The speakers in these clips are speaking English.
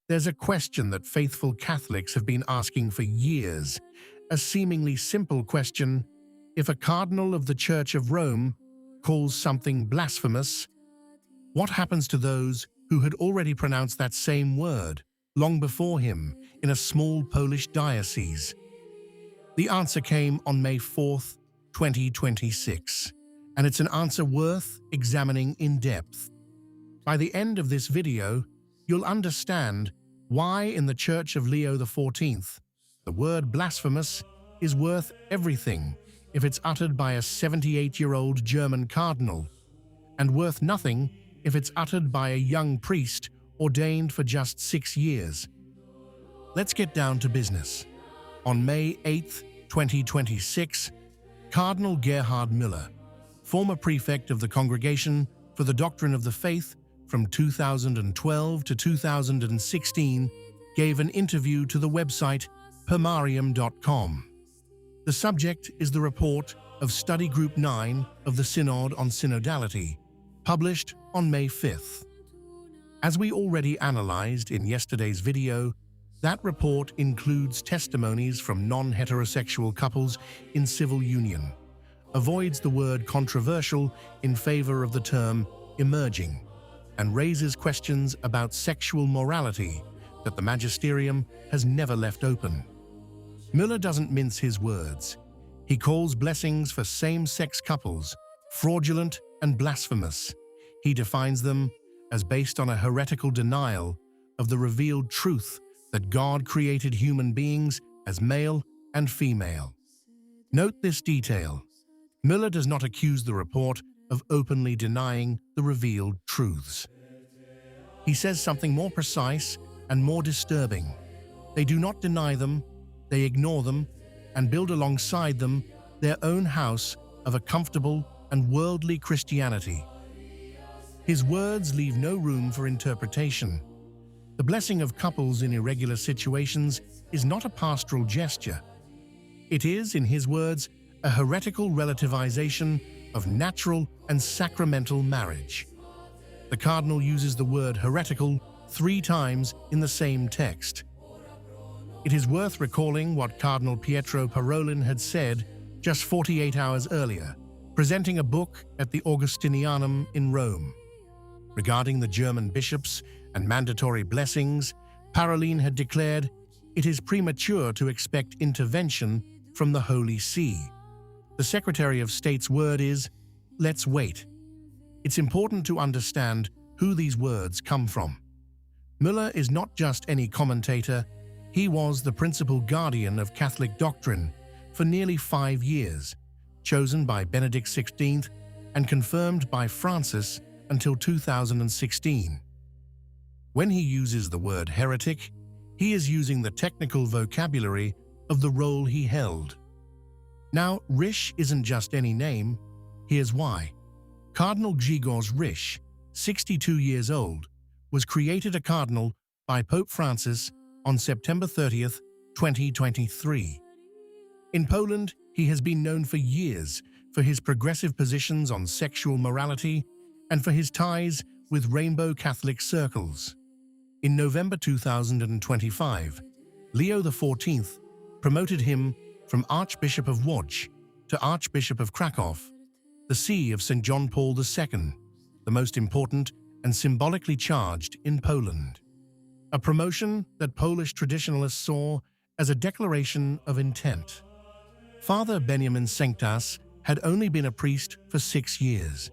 There's a question that faithful Catholics have been asking for years, a seemingly simple question: if a cardinal of the Church of Rome calls something blasphemous, what happens to those who had already pronounced that same word long before him in a small Polish diocese? The answer came on May 4th, 2026, and it's an answer worth examining in depth. By the end of this video, you'll understand why in the Church of Leo XIV, the word blasphemous is worth everything if it's uttered by a 78-year-old German cardinal, and worth nothing if it's uttered by a young priest ordained for just 6 years. Let's get down to business. On May 8th, 2026, Cardinal Gerhard Müller, former prefect of the Congregation for the Doctrine of the Faith from 2012 to 2016, gave an interview to the website permarium.com. The subject is the report of Study Group 9 of the Synod on Synodality, published on May 5th. As we already analyzed in yesterday's video, that report includes testimonies from non-heterosexual couples in civil union, avoids the word controversial in favor of the term emerging, and raises questions about sexual morality that the magisterium has never left open. Müller doesn't mince his words. He calls blessings for same-sex couples fraudulent and blasphemous. He defines them as based on a heretical denial of the revealed truth that God created human beings as male and female. Note this detail. Müller does not accuse the report of openly denying the revealed truths. He says something more precise and more disturbing. They do not deny them, they ignore them, and build alongside them their own house of a comfortable and worldly Christianity. His words leave no room for interpretation. The blessing of couples in irregular situations is not a pastoral gesture. It is, in his words, a heretical relativization of natural and sacramental marriage. The cardinal uses the word heretical 3 times in the same text. It is worth recalling what Cardinal Pietro Parolin had said just 48 hours earlier, presenting a book at the Augustinianum in Rome. Regarding the German bishops and mandatory blessings, Parolin had declared, "It is premature to expect intervention from the Holy See." The Secretary of State's word is, "Let's wait." It's important to understand who these words come from. Müller is not just any commentator, he was the principal guardian of Catholic doctrine for nearly 5 years, chosen by Benedict XVI and confirmed by Francis until 2016. When he uses the word heretic, he is using the technical vocabulary of the role he held. Now, Ryś isn't just any name. Here's why. Cardinal Grzegorz Ryś, 62 years old, was created a cardinal by Pope Francis on September 30th, 2023. In Poland, he has been known for years for his progressive positions on sexual morality and for his ties with Rainbow Catholic circles. In November 2025, Leo XIV promoted him from Archbishop of Łódź to Archbishop of Kraków, the see of St. John Paul II, the most important and symbolically charged in Poland. A promotion that Polish traditionalists saw as a declaration of intent. Father Benjamin Sanctas had only been a priest for 6 years.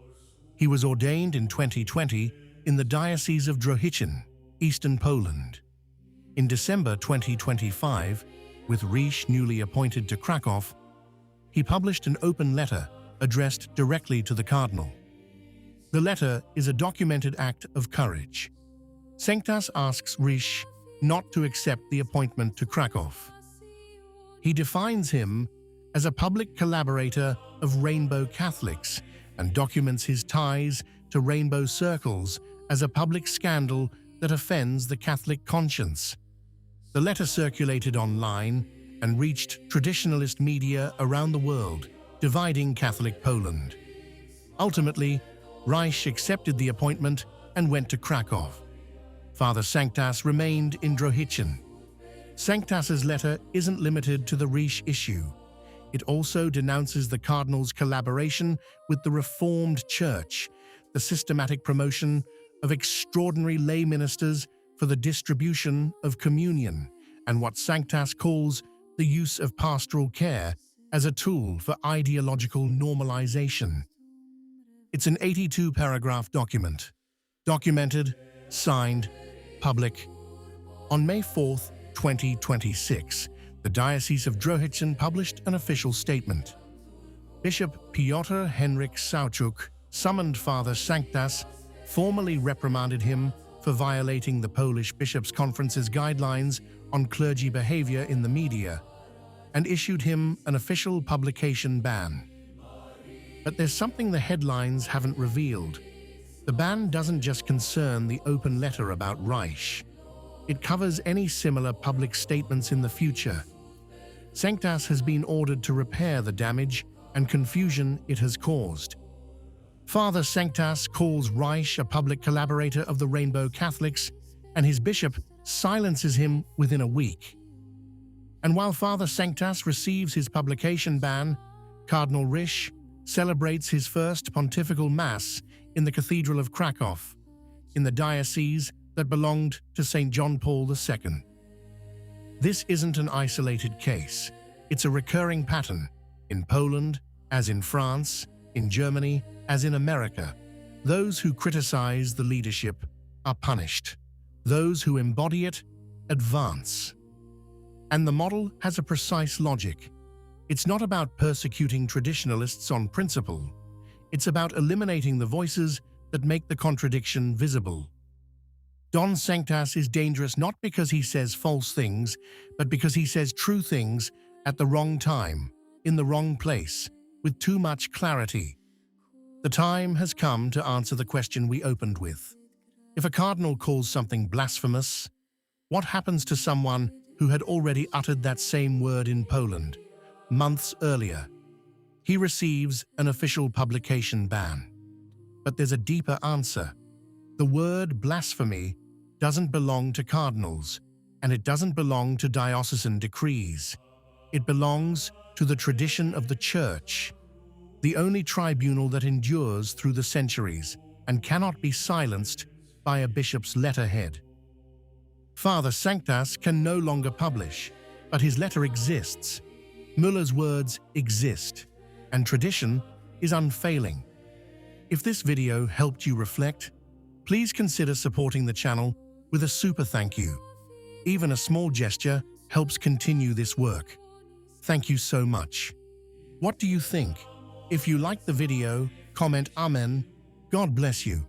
He was ordained in 2020 in the Diocese of Drohyczyn, eastern Poland. In December 2025, with Ryś newly appointed to Kraków, he published an open letter addressed directly to the cardinal. The letter is a documented act of courage. Sanctas asks Ryś not to accept the appointment to Kraków. He defines him as a public collaborator of Rainbow Catholics and documents his ties to Rainbow circles as a public scandal that offends the Catholic conscience. The letter circulated online and reached traditionalist media around the world, dividing Catholic Poland. Ultimately, Ryś accepted the appointment and went to Kraków. Father Sanctas remained in Drohitchen. Sanctas's letter isn't limited to the Ryś issue. It also denounces the cardinal's collaboration with the Reformed Church, the systematic promotion of extraordinary lay ministers for the distribution of communion, and what Sanctas calls the use of pastoral care as a tool for ideological normalization. It's an 82-paragraph document. Documented, signed, public. On May 4, 2026, the Diocese of Drohitchen published an official statement. Bishop Piotr Henryk Sawczuk summoned Father Sanctas, formally reprimanded him for violating the Polish Bishops' Conference's guidelines on clergy behavior in the media, and issued him an official publication ban. But there's something the headlines haven't revealed. The ban doesn't just concern the open letter about Ryś. It covers any similar public statements in the future. Sanctas has been ordered to repair the damage and confusion it has caused. Father Sanctas calls Ryś a public collaborator of the Rainbow Catholics, and his bishop silences him within a week. And while Father Sanctas receives his publication ban, Cardinal Ryś celebrates his first pontifical mass in the Cathedral of Krakow, in the diocese that belonged to St. John Paul II. This isn't an isolated case. It's a recurring pattern in Poland, as in France, in Germany, as in America. Those who criticize the leadership are punished. Those who embody it advance. And the model has a precise logic. It's not about persecuting traditionalists on principle. It's about eliminating the voices that make the contradiction visible. Don Sanctas is dangerous not because he says false things, but because he says true things at the wrong time, in the wrong place, with too much clarity. The time has come to answer the question we opened with. If a cardinal calls something blasphemous, what happens to someone who had already uttered that same word in Poland, months earlier? He receives an official publication ban. But there's a deeper answer. The word blasphemy doesn't belong to cardinals, and it doesn't belong to diocesan decrees. It belongs to the tradition of the Church, the only tribunal that endures through the centuries and cannot be silenced by a bishop's letterhead. Father Sanctas can no longer publish, but his letter exists. Müller's words exist, and tradition is unfailing. If this video helped you reflect, please consider supporting the channel with a super thank you. Even a small gesture helps continue this work. Thank you so much. What do you think? If you liked the video, comment Amen. God bless you.